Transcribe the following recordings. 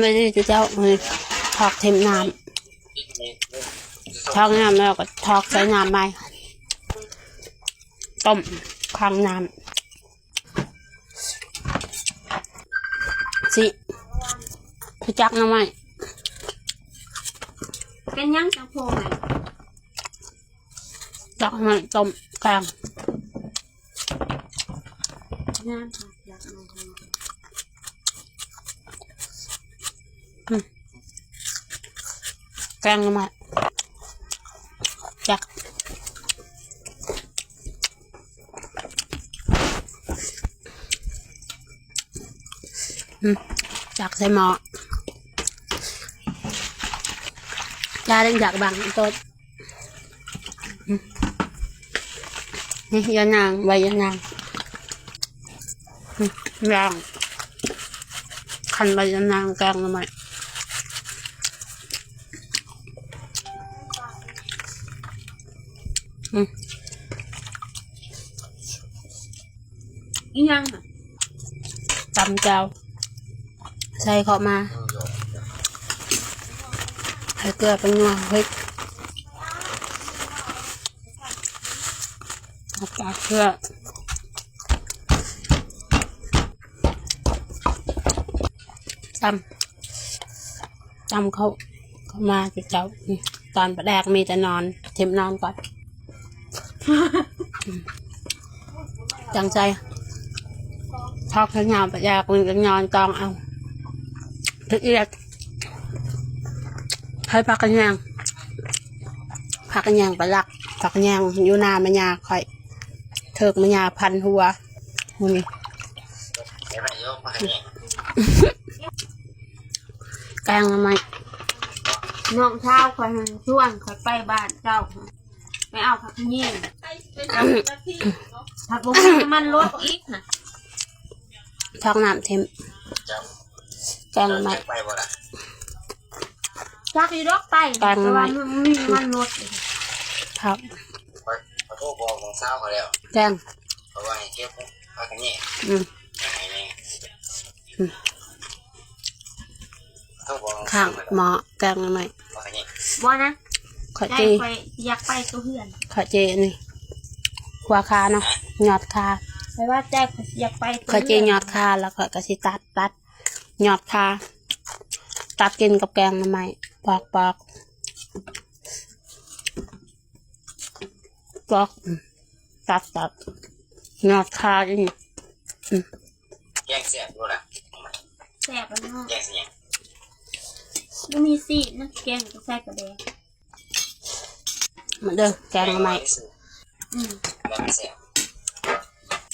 ไม่ได้จะเจ้าทอกเทมน้ำทอกน้ำแล้วก็ทอกใส่น้ำไปต้มข้างน้ำสิพี่จักน้ำไหมเป็นยังจังโพไหนจักมันต้มกลางน้ำค่ะอยากลองแกงน้ำมันจักจักใส่หม้อยาเล่นอยากบังต้นนี่ยานางใบยานางย่างคันใบยานางแกงน้ำมันอีหยังค่ะ ตำเจ้าใส่เข้ามาใส่เกลือเป็นนัวพริกแล้วก็เกลือตำเข้ามาเจ้าตอนประแดกมีแต่นอนเทมนอนก่อนจังใจทอกทั้งยาวประแดกมันจะนอนกองเอาละเอียดให้ผักกระแยงปลาลักผักกระแยงอยู่นามันยาค่อยเถิกมันยาพันหัวนี่แกงทำไมน้องเช้าคอยช่วงคอยไปบ้านเจ้าไปเอาผักเงี้ยผักบุ้งมันลดอีกนะ ทอกน้ำเต็มแกงทำไมจักอีดอกไปแต่ว่ามันลดครับขอโทษบอกของเช้าเขาแล้วแกงเพราะว่าให้เก็บผักกันนี่ข้างหมอแกงทำไมบ่นะขอเจอยากไปตัวเพื่อนขอเจนี่หัวคาเนาะหยอดคาแปลว่าใจอยากไปขอเจหยอดคาแล้วก็กระสิตัดหยอดคาตัดกินกับแกงทำไมปอกตัดหยอดคาอีกแกงเสียบดูนะแซ่บแล้วเนาะแกงเสียบไม่มีซีดนะแกงก็แซ่บกระเดงมาเด้อแกงทำไมเสียบ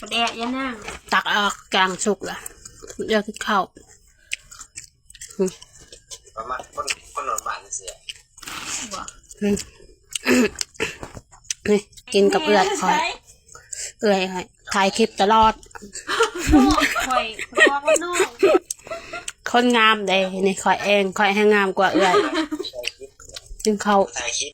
กระเดงยันนั่งตักออกแกงสุกละเดี๋ยวเข้าประมาณคนนอนบ้านเสียนี่กินกับเอือดคอยถ่ายคลิปตลอดคอยบอกว่าน้องคนงามเด้นี่คอยให้งามกว่าเอือดจึงเขาถ่ายคลิป